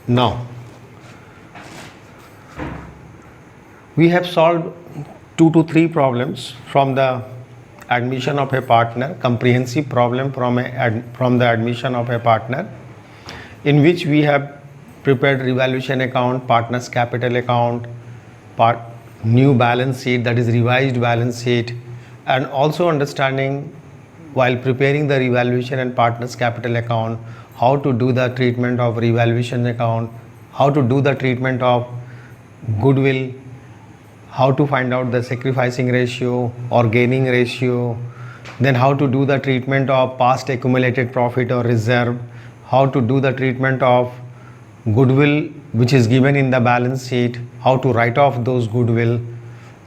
Now, we have solved 2 to 3 problems from the admission of a partner, comprehensive problem from the admission of a partner, in which we have prepared revaluation account, partner's capital account, new balance sheet, that is revised balance sheet, and also understanding while preparing the revaluation and partner's capital account, how to do the treatment of revaluation account, how to do the treatment of goodwill, how to find out the sacrificing ratio or gaining ratio, then how to do the treatment of past accumulated profit or reserve, how to do the treatment of goodwill which is given in the balance sheet, how to write off those goodwill,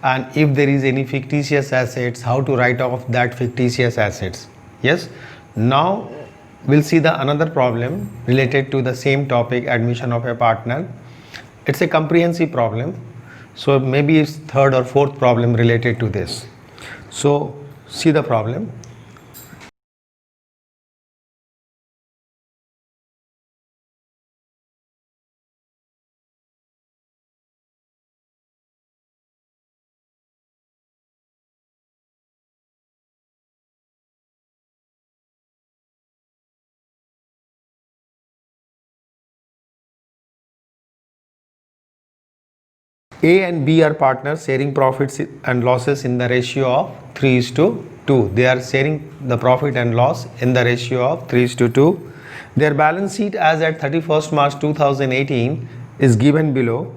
and if there is any fictitious assets, how to write off that fictitious assets. Yes, now we'll see the another problem related to the same topic, admission of a partner. It's a comprehensive problem, so maybe it's third or fourth problem related to this. So see the problem. A and B are partners sharing profits and losses in the ratio of 3:2. They are sharing the profit and loss in the ratio of 3:2. Their balance sheet as at 31st March 2018 is given below.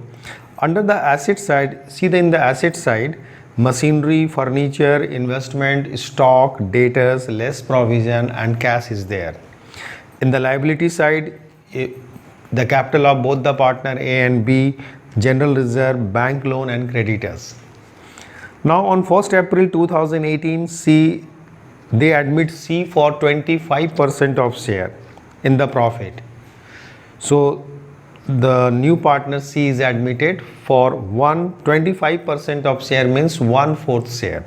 Under the asset side, see in the asset side, machinery, furniture, investment, stock, debtors, less provision, and cash is there. In the liability side, the capital of both the partner A and B, general reserve, bank loan, and creditors. Now on 1st April 2018, they admit C for 25% of share in the profit. So the new partner C is admitted for 25% of share, means 1/4 share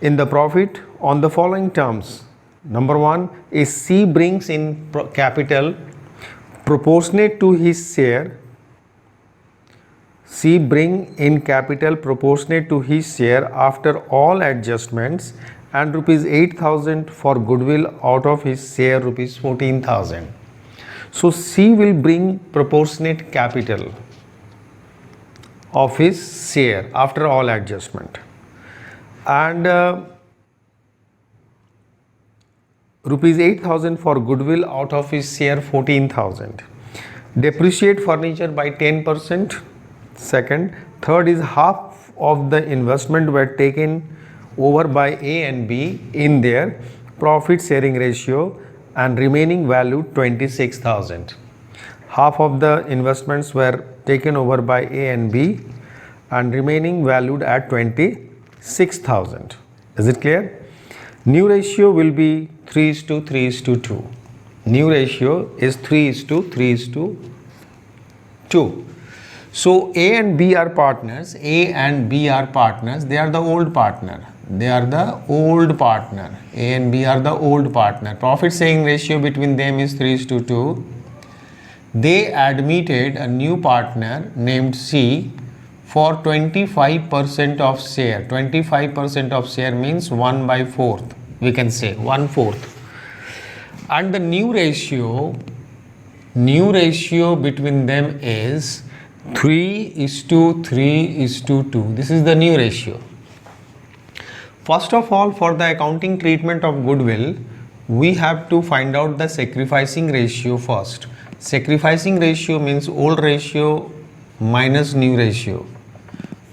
in the profit on the following terms. Number 1 is C brings in capital proportionate to his share. C bring in capital proportionate to his share after all adjustments, and rupees 8,000 for goodwill out of his share rupees 14,000. So C will bring proportionate capital of his share after all adjustment, and rupees 8,000 for goodwill out of his share 14,000. Depreciate furniture by 10%. Second, third is half of the investment were taken over by A and B in their profit sharing ratio, and remaining value 26,000. Half of the investments were taken over by A and B and remaining valued at 26,000. Is it clear? New ratio will be 3:3:2. New ratio is 3:3:2. So A and B are partners. A and B are partners. They are the old partner. They are the old partner. A and B are the old partner. Profit sharing ratio between them is 3:2. They admitted a new partner named C for 25% of share. 25% of share means 1/4. We can say 1/4. And the new ratio between them is 3:3:2. This is the new ratio. First of all, for the accounting treatment of goodwill, we have to find out the sacrificing ratio first. Sacrificing ratio means old ratio minus new ratio.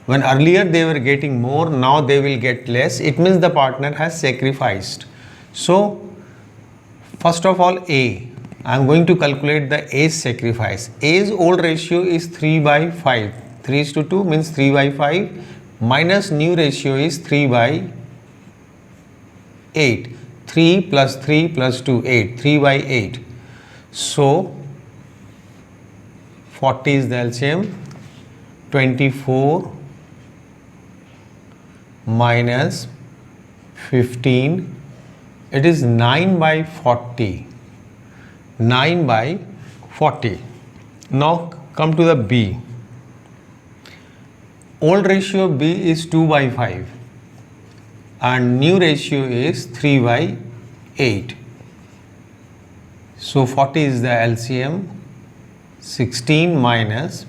When earlier they were getting more, now they will get less. It means the partner has sacrificed. So first of all, I am going to calculate the A's sacrifice. A's old ratio is 3/5. 3:2 means 3/5 minus new ratio is 3/8. 3 plus 3 plus 2, 8. 3/8. So 40 is the LCM. 24 minus 15. It is 9/40. 9/40. 40. Now come to the B. Old ratio B is 2 by 5 and new ratio is 3 by 8. So 40 is the LCM. 16 minus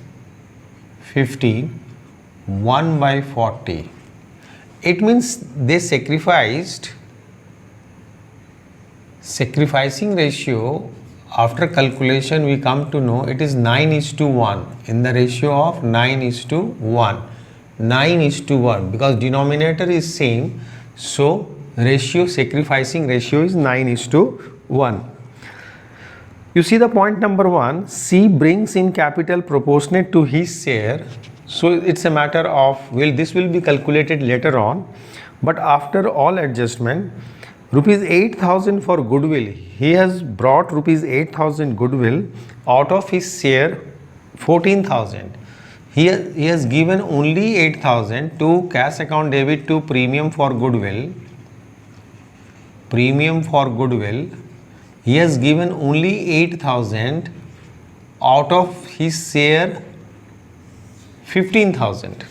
15, 1 by 40. It means they sacrificing ratio. After calculation we come to know it is 9:1, in the ratio of 9:1. 9:1 because denominator is same, so sacrificing ratio is 9:1. You see the point number 1, C brings in capital proportionate to his share. So it's a matter of, this will be calculated later on, but after all adjustment, rupees 8,000 for goodwill. He has brought rupees 8,000 goodwill out of his share 14,000. He has given only 8,000 to cash account debit to premium for goodwill. Premium for goodwill. He has given only 8,000 out of his share 15,000.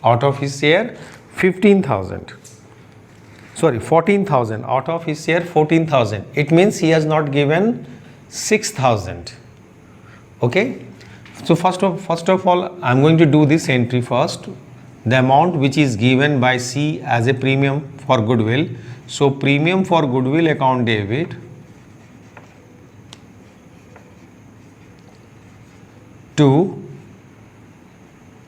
Out of his share 15,000. Sorry, 14,000. Out of his share 14,000. It means he has not given 6,000. Okay. So first of all, I am going to do this entry first. The amount which is given by C as a premium for goodwill. So premium for goodwill account debit to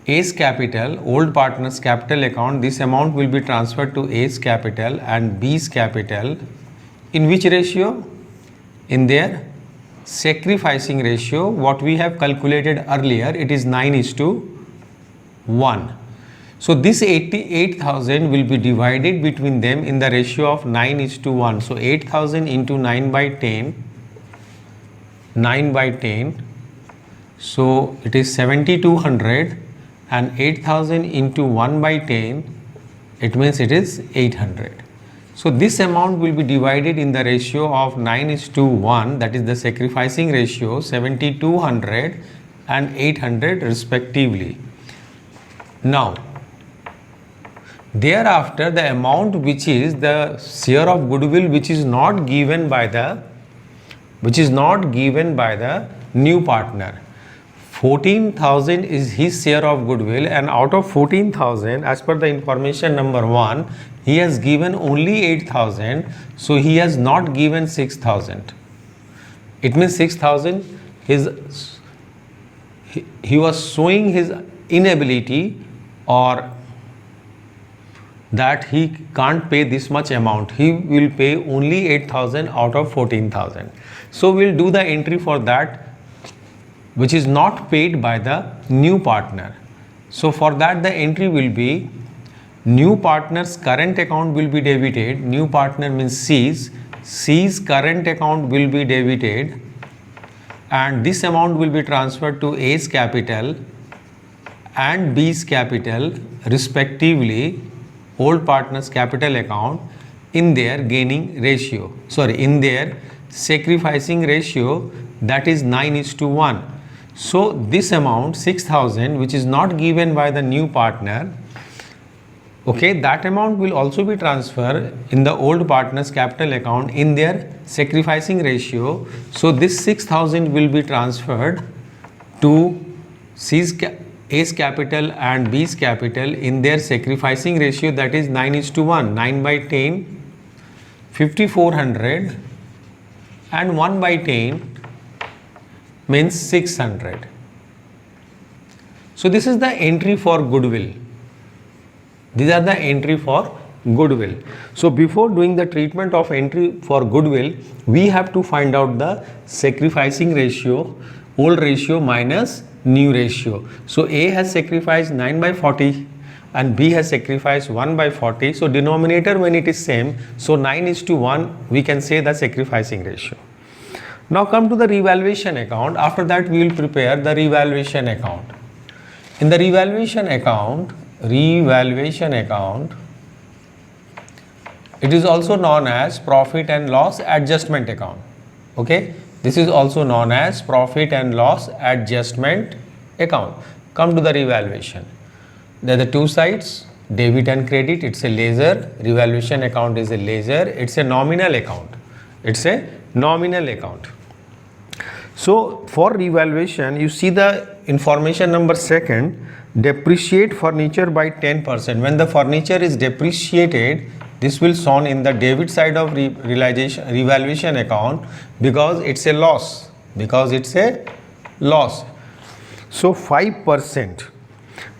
Ace Capital, old partners capital account. This amount will be transferred to Ace Capital and B's Capital. In which ratio? In their sacrificing ratio. What we have calculated earlier, it is 9:1. So this 88,000 will be divided between them in the ratio of 9:1. So 8,000 into 9 by 10. 9 by 10. So it is 7,200 and 8,000 into 1 by 10, it means it is 800. So this amount will be divided in the ratio of 9:1, that is the sacrificing ratio, 7,200 and 800 respectively. Now thereafter the amount which is the share of goodwill which is not given by the new partner. 14,000 is his share of goodwill, and out of 14,000, as per the information number 1, he has given only 8,000, so he has not given 6,000. It means 6,000 he was showing his inability or that he can't pay this much amount. He will pay only 8,000 out of 14,000. So we'll do the entry for that which is not paid by the new partner. So for that the entry will be new partner's current account will be debited. New partner means C's current account will be debited, and this amount will be transferred to A's Capital and B's Capital respectively, old partner's capital account, in their in their sacrificing ratio, that is 9:1. So this amount 6,000 which is not given by the new partner, okay, that amount will also be transferred in the old partner's capital account in their sacrificing ratio. So this 6,000 will be transferred to A's Capital and B's Capital in their sacrificing ratio, that is 9:1. 9 by 10, 5,400 and 1 by 10 means 600. So this is the entry for goodwill. These are the entry for goodwill. So before doing the treatment of entry for goodwill, we have to find out the sacrificing ratio, old ratio minus new ratio. So A has sacrificed 9 by 40 and B has sacrificed 1 by 40. So denominator when it is same, so 9:1 we can say the sacrificing ratio. Now come to the revaluation account. After that we will prepare the revaluation account. In the revaluation account, it is also known as profit and loss adjustment account. Okay, This is also known as profit and loss adjustment account. Come to the revaluation. There are the two sides, debit and credit. It's a ledger. Revaluation account is a ledger. It's a nominal account. It's a nominal account. So for revaluation, you see the information number second, depreciate furniture by 10%. When the furniture is depreciated, this will shown in the debit side of revaluation account because it's a loss. So 5%,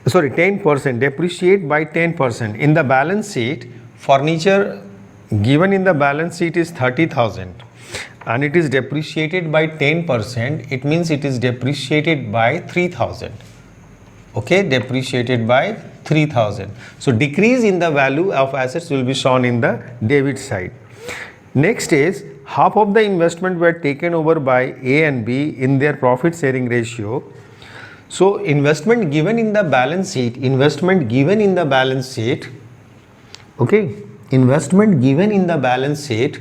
sorry 10%, depreciate by 10%. In the balance sheet, furniture given in the balance sheet is 30,000 and it is depreciated by 10%. It means it is depreciated by 3,000. Okay, depreciated by 3,000. So decrease in the value of assets will be shown in the debit side. Next is half of the investment were taken over by A and B in their profit sharing ratio. So investment given in the balance sheet, okay, investment given in the balance sheet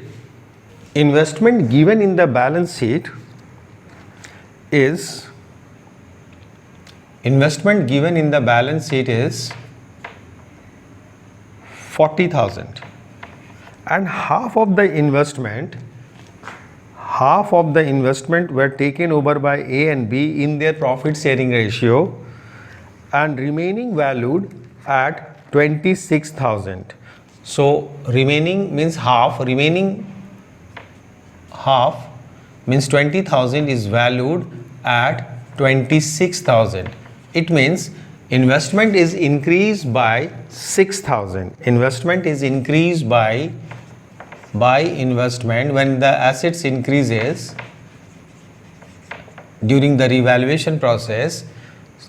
is 40,000 and half of the investment were taken over by A and B in their profit sharing ratio and remaining valued at 26,000. So remaining means half means 20,000 is valued at 26,000. It means investment is increased by 6,000. Investment is increased by investment when the assets increases during the revaluation process,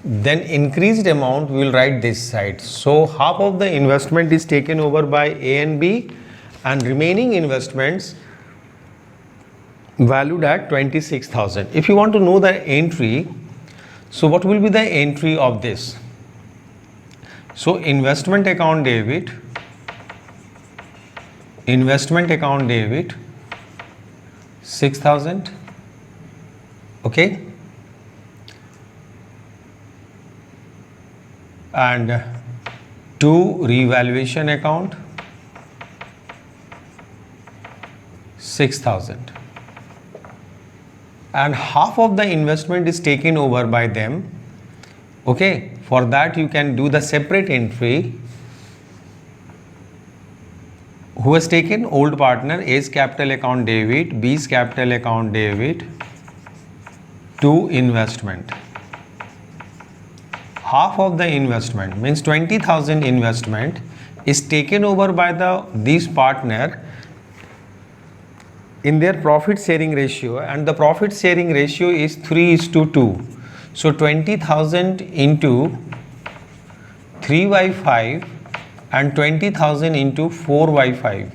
then increased amount we will write this side. So half of the investment is taken over by A and B and remaining investments valued at 26,000. If you want to know the entry, so what will be the entry of this? So investment account debit 6,000, okay, and to revaluation account 6,000 and half of the investment is taken over by them. Okay, for that you can do the separate entry. Who has taken? Old partner. A's capital account debit, B's capital account debit to investment. Half of the investment means 20,000 investment is taken over by this partner in their profit sharing ratio, and the profit sharing ratio is 3:2. So 20,000 into 3/5 and 20,000 into 4/5,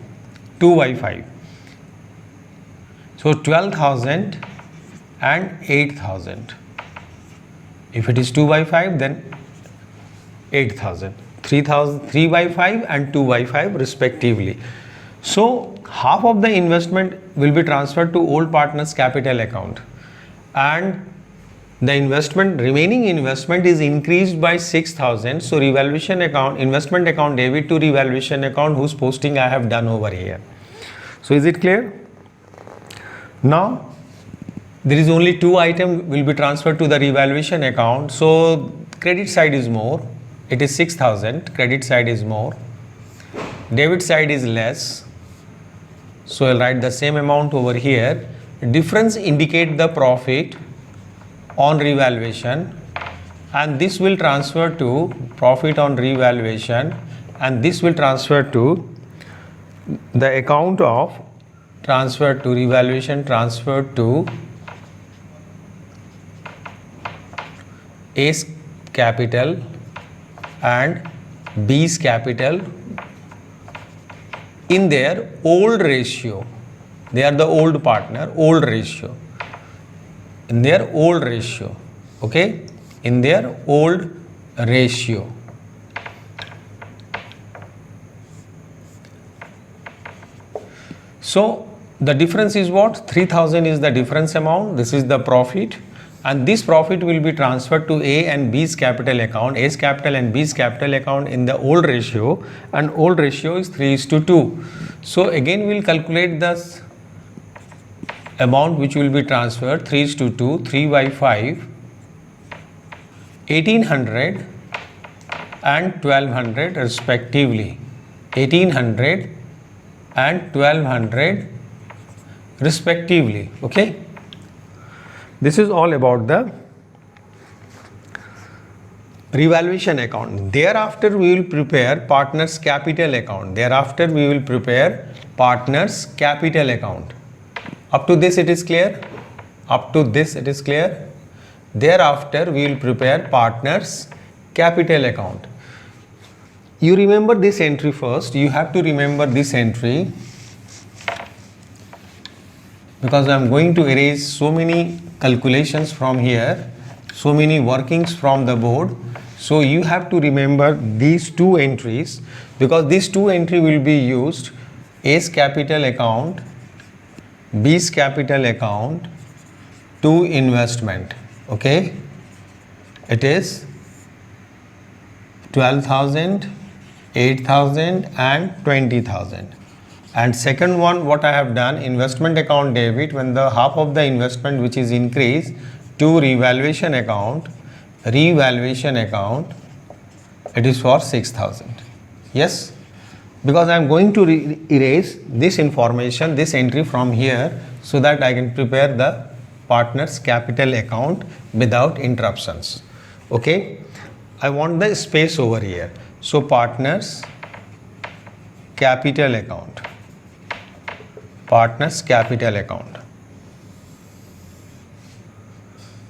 2/5. So 12,000 and 8,000. If it is 2/5, then 8,000. 3/5 and 2/5 respectively. So half of the investment will be transferred to old partner's capital account, and the remaining investment is increased by 6,000. So revaluation account, investment account debit to revaluation account, whose posting I have done over here. So is it clear? Now there is only two items will be transferred to the revaluation account. So credit side is more, it is 6,000. Credit side is more, debit side is less. So I'll write the same amount over here. Difference indicate the profit on revaluation, and this will transfer to profit on revaluation, and this will transfer to the account of transfer to revaluation, transfer to A's capital and B's capital in their old ratio. They are the old partner, old ratio. In their old ratio, okay, in their old ratio. So The difference is what? 3000 is the difference amount. This is the profit, and this profit will be transferred to A and B's capital account, A's capital and B's capital account in the old ratio, and old ratio is 3:2. So again we will calculate this amount which will be transferred, 3:2, 3 by 5, 1800 and 1200 respectively. 1800 and 1200 respectively. Okay, this is all about the revaluation account. Thereafter we will prepare partners capital account. Thereafter we will prepare partners capital account. Up to this it is clear? Up to this it is clear? Thereafter we will prepare partners capital account. You remember this entry first. You have to remember this entry, because I am going to erase so many calculations from here, so many workings from the board. So you have to remember these two entries, because these two entries will be used: A's capital account, B's capital account to investment. Okay, it is 12,000, 8,000 and 20,000. And second one, what I have done, investment account debit, when the half of the investment which is increased to revaluation account, it is for 6,000. Yes, because I am going to erase this information, this entry from here, so that I can prepare the partners capital account without interruptions. Okay, I want the space over here. So partners capital account. Partners capital account.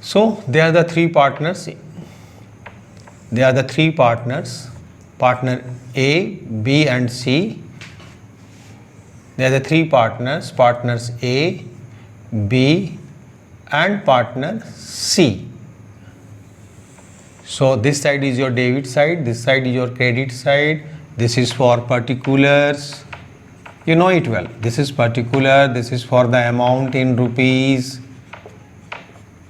So they are the three partners. They are the three partners: partner A, B and C. They are the three partners: partners A, B and partner C. So this side is your debit side, this side is your credit side. This is for particulars. You know it well. This is particular, this is for the amount in rupees,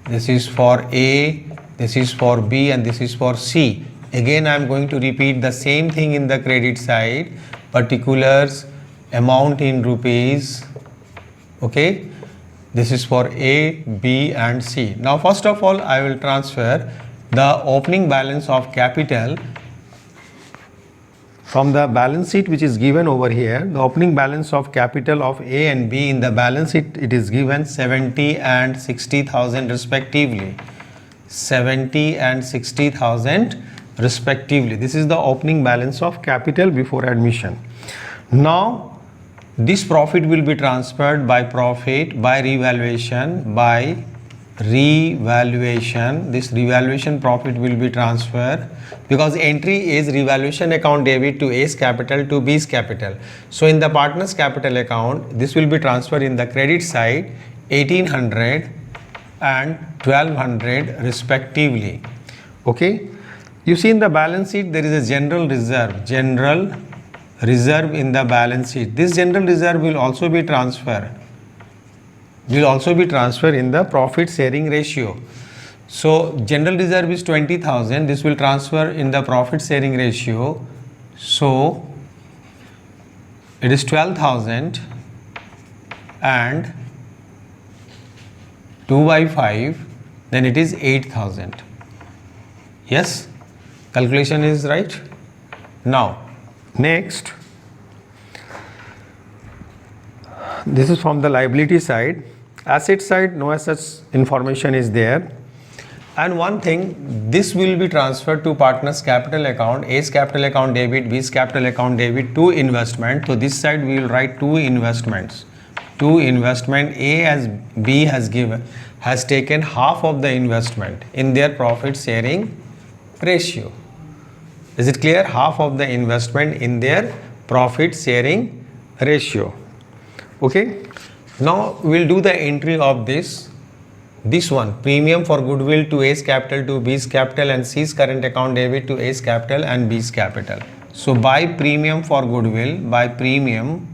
this is for A, this is for B and this is for C. Again I am going to repeat the same thing in the credit side: particulars, amount in rupees. Okay, this is for A, B and C. Now first of all I will transfer the opening balance of capital from the balance sheet which is given over here. The opening balance of capital of A and B in the balance sheet, it is given 70 and 60,000 respectively. 70 and 60,000 respectively. This is the opening balance of capital before admission. Now this profit will be transferred by profit, by revaluation, this revaluation profit will be transferred, because entry is revaluation account debit to A's capital to B's capital. So in the partners capital account, this will be transferred in the credit side, 1800 and 1200 respectively. Okay, you see in the balance sheet there is a general reserve in the balance sheet. This general reserve will also be transferred in the profit sharing ratio. So general reserve is 20,000. This will transfer in the profit sharing ratio. So it is 12,000 and 2 by 5, then it is 8,000. Yes, calculation is right. Now next, this is from the liability side. Asset side, no such information is there. And one thing, this will be transferred to partners capital account, A's capital account debit, B's capital account debit to investment. So this side we will write two investments. A as B has taken half of the investment in their profit sharing ratio. Is it clear? Half of the investment in their profit sharing ratio. Okay. Now we will do the entry of this one: premium for goodwill to A's capital to B's capital and C's current account debit to A's capital and B's capital. So by premium for goodwill, by premium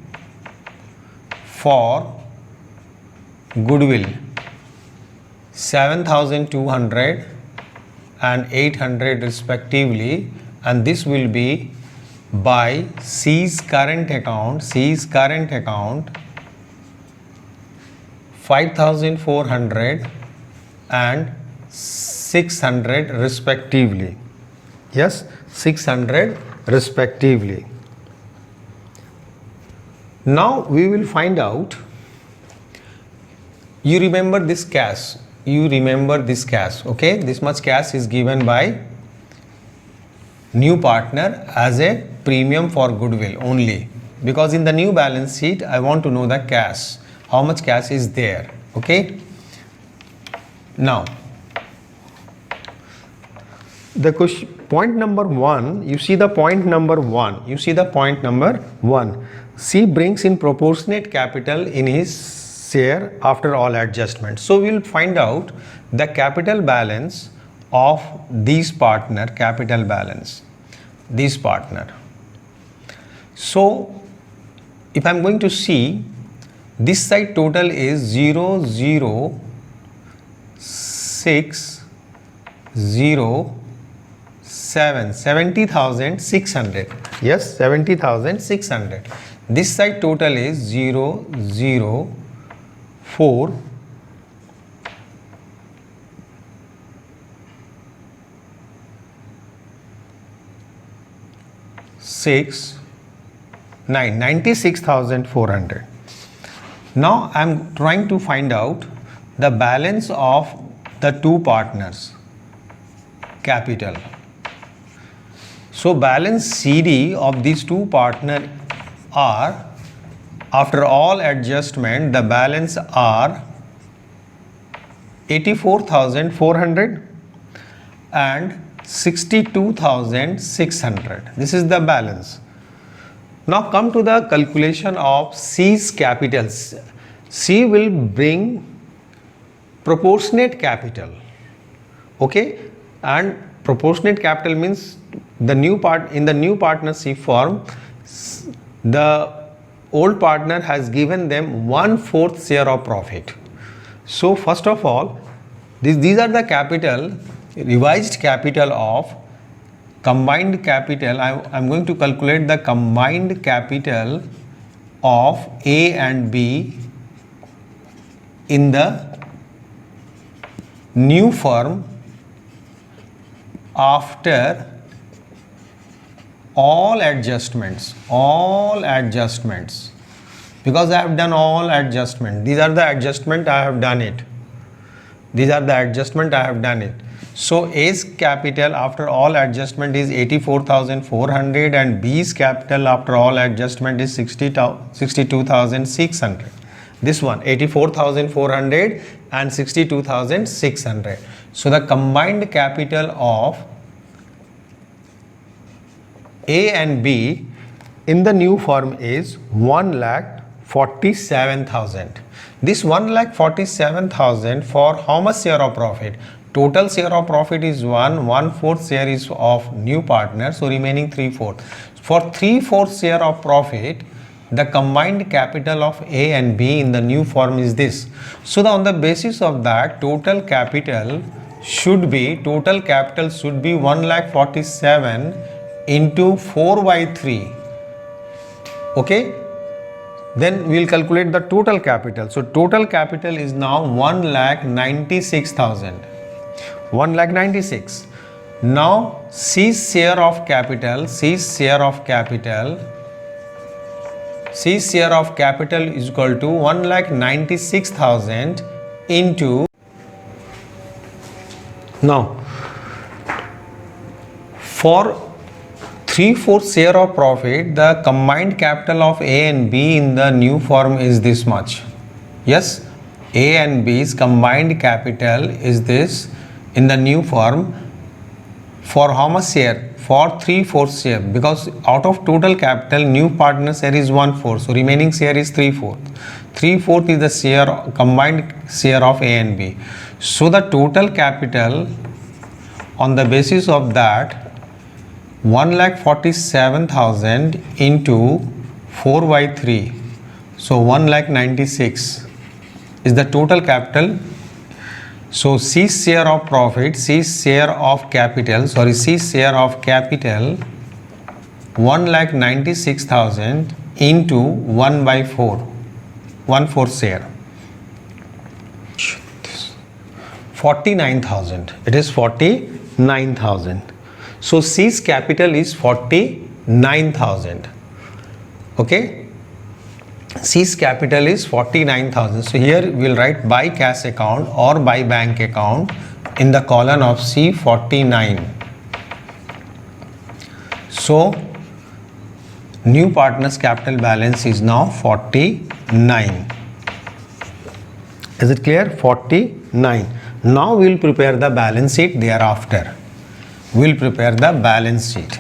for goodwill 7,200 and 800 respectively, and this will be by C's current account 5,400 and 600 respectively. Yes, 600 respectively. Now we will find out. You remember this cash. Okay, this much cash is given by new partner as a premium for goodwill only, because in the new balance sheet I want to know the cash, how much cash is there. Okay, now the question, point number 1, you see the point number 1. C brings in proportionate capital in his share after all adjustments. So we will find out the capital balance of this partner, So if I am going to see, this side total is 70,600. Yes, 70,600. This side total is 004 96,400. Now I am trying to find out the balance of the two partners capital. So balance CD of these two partners are, after all adjustment, the balance are 84,400 and 62,600. This is the balance. Now come to the calculation of C's capitals. C will bring proportionate capital. Okay, and proportionate capital means the new part, in the new partnership form, the old partner has given them 1/4 share of profit. So first of all, these are the capital, revised capital of combined capital. I am going to calculate the combined capital of A and B in the new firm after all adjustments, because I have done all adjustment. These are the adjustment I have done it. So A's capital after all adjustment is 84,400 and B's capital after all adjustment is 62,600. This one 84,400 and 62,600. So the combined capital of A and B in the new firm is 1,47,000. This 1,47,000 for how much share of profit? Total share of profit is 1/4 share is of new partner, so remaining 3/4. For 3/4 share of profit, the combined capital of A and B in the new form is this. So on the basis of that, total capital should be 1,47,000 into 4/3. Okay, then we will calculate the total capital. So total capital is now 1,96,000. 1,96,000. Now C's share of capital is equal to 1,96,000 into, now for 3/4 share of profit, the combined capital of A and B in the new form is this much. Yes, A and B's combined capital is this in the new form. For how much share? For 3/4 share, because out of total capital, new partner share is 1/4, so remaining share is 3/4. 3/4 is the share, combined share of A and B. So the total capital on the basis of that, is the total capital. So C's share of profit, C's share of capital, C's share of capital 1,96,000 into 1 by 4, 1/4 share. 49,000. It is 49,000. So C's capital is 49,000. Okay. C's capital is 49,000. So here we will write by cash account or by bank account in the column of C 49. So new partner's capital balance is now 49. Is it clear? 49. Now we will prepare the balance sheet thereafter. We will prepare the balance sheet.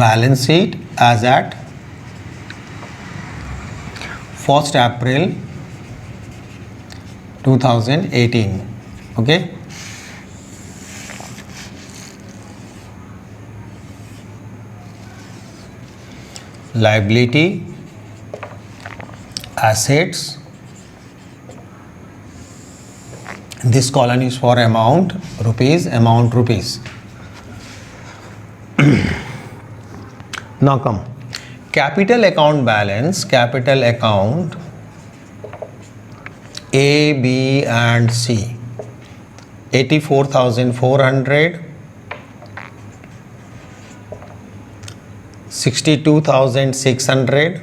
Balance sheet as at 1st April 2018. Okay. Liability, assets. This column is for amount rupees, amount rupees. Now come capital account balance, capital account A, B and C 84,400, 62,600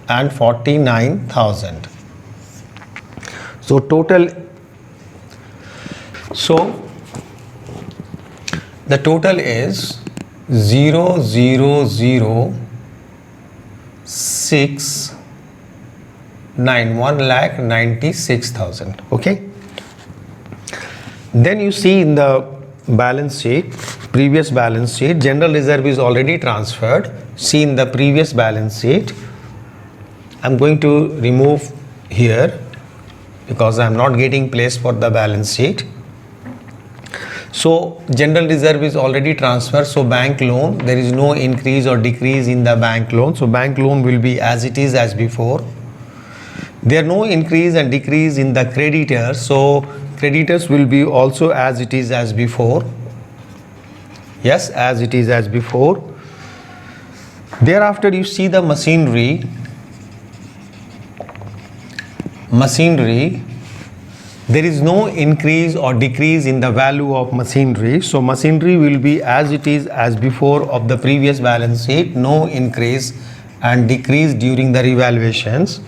and 49,000. So total, so the total is 0,006,9, 1,96,000. Okay. Then you see in the balance sheet, previous balance sheet, general reserve is already transferred. See in the previous balance sheet, I am going to remove here because I am not getting place for the balance sheet. So general reserve is already transferred. So bank loan, there is no increase or decrease in the bank loan. So bank loan will be as it is as before. There are no increase and decrease in the creditors. So creditors will be also as it is as before. Yes, as it is as before. Thereafter you see the machinery. Machinery, there is no increase or decrease in the value of machinery. So machinery will be as it is as before of the previous balance sheet. No increase and decrease during the revaluations.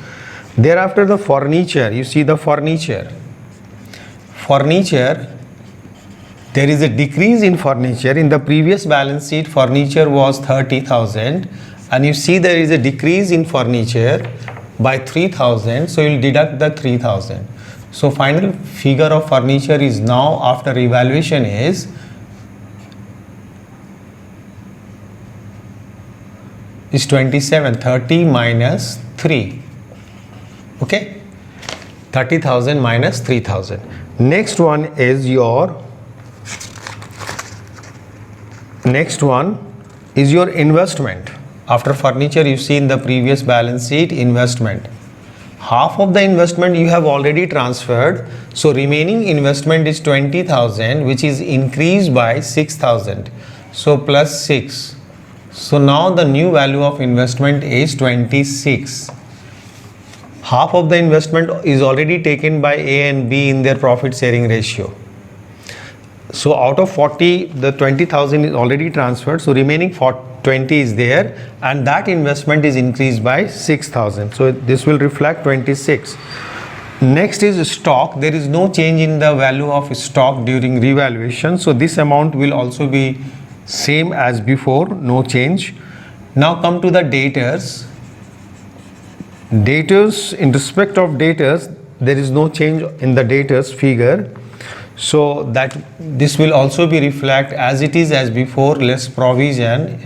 Thereafter the furniture, you see the furniture. Furniture, there is a decrease in furniture. In the previous balance sheet, furniture was 30,000 and you see there is a decrease in furniture by 3,000. So you will deduct the 3,000. So final figure of furniture is now after revaluation is 27, 30 minus 3. Okay, 30,000 minus 3,000. Next one is your investment. After furniture, you see in the previous balance sheet investment. Half of the investment you have already transferred. So remaining investment is 20,000, which is increased by 6,000. So plus 6. So now the new value of investment is 26. Half of the investment is already taken by A and B in their profit sharing ratio. So out of 40, the 20,000 is already transferred. So remaining 20 is there and that investment is increased by 6,000. So this will reflect 26. Next is stock. There is no change in the value of stock during revaluation. So this amount will also be same as before, no change. Now come to the debtors. Debtors, in respect of debtors, there is no change in the debtors figure. So that this will also be reflect as it is as before, less provision.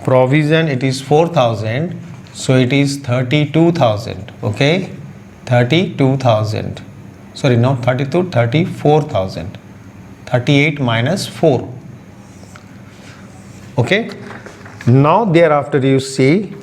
Provision, it is 4,000. So it is 32,000. Okay, 32,000. Sorry, not 32, 34,000. 38 minus 4. Okay. Now thereafter you see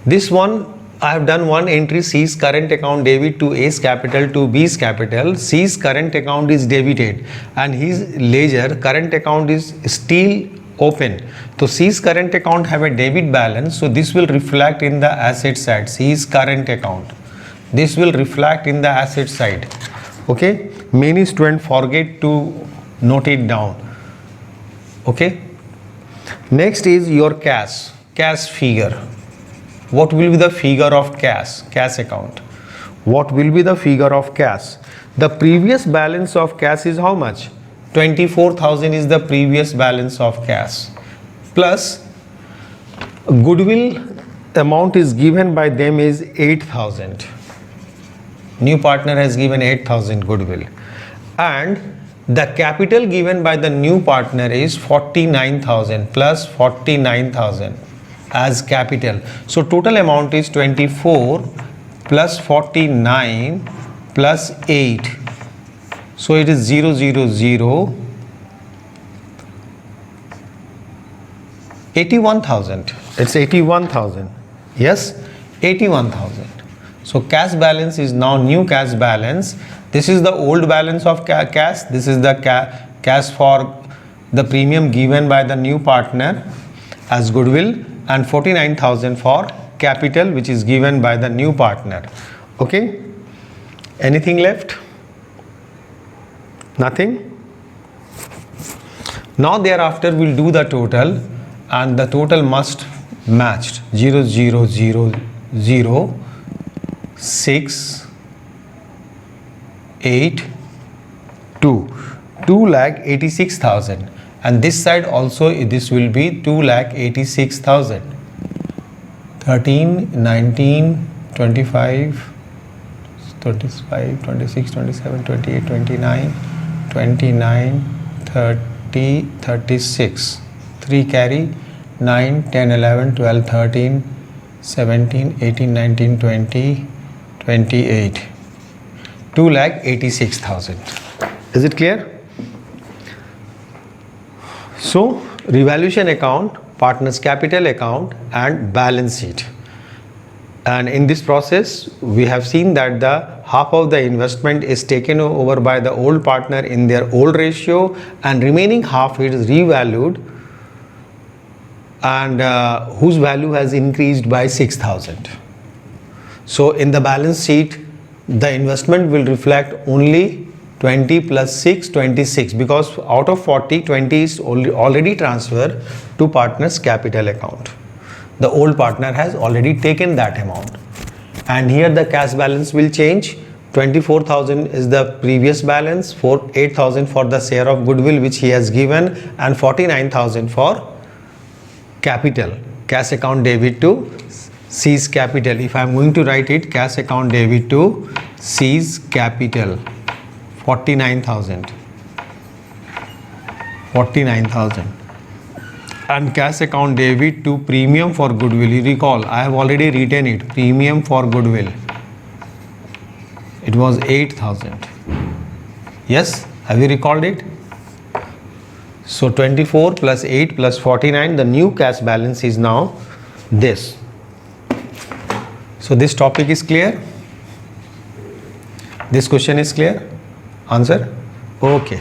this one. I have done one entry, C's current account debit to A's capital to B's capital. C's current account is debited and his ledger current account is still open. So C's current account have a debit balance, so this will reflect in the asset side. C's current account, this will reflect in the asset side. Okay, many students forget to note it down. Okay, next is your cash figure. What will be the figure of cash account? What will be the figure of cash? The previous balance of cash is how much? 24,000 is the previous balance of cash, plus goodwill amount is given by them is 8,000. New partner has given 8,000 goodwill, and the capital given by the new partner is 49,000 plus 49,000 as capital. So total amount is 24 plus 49 plus 8. So it is 0, 0, 0, 81,000. It's 81,000. Yes, 81,000. So cash balance is now new cash balance. This is the old balance of cash. This is the cash for the premium given by the new partner as goodwill, and 49,000 for capital which is given by the new partner. Okay, anything left? Nothing? Now thereafter we'll do the total, and the total must match 0, 0, 0, 0, 6, 8, 2, 2,86,000. And this side also this will be 2,86,000. 13, 19, 25, 25, 26, 27, 28, 29, 29, 30, 36. 3 carry, 9, 10, 11, 12, 13, 17, 18, 19, 20, 28. 2,86,000. Is it clear? So revaluation account, partner's capital account, and balance sheet. And in this process we have seen that the half of the investment is taken over by the old partner in their old ratio, and remaining half is revalued, and whose value has increased by 6,000. So in the balance sheet the investment will reflect only 20 plus 6, 26, because out of 40, 20 is already transferred to partner's capital account. The old partner has already taken that amount, and here the cash balance will change. 24,000 is the previous balance, 8,000 for the share of goodwill which he has given, and 49,000 for capital, cash account debit to C's capital. If I am going to write it, cash account debit to C's capital, 49,000, 49,000, and cash account debit to premium for goodwill. You recall I have already written it, premium for goodwill, it was 8,000. Yes, have you recalled it? So 24 plus 8 plus 49, the new cash balance is now this. So this topic is clear? This question is clear? Answer? Okay.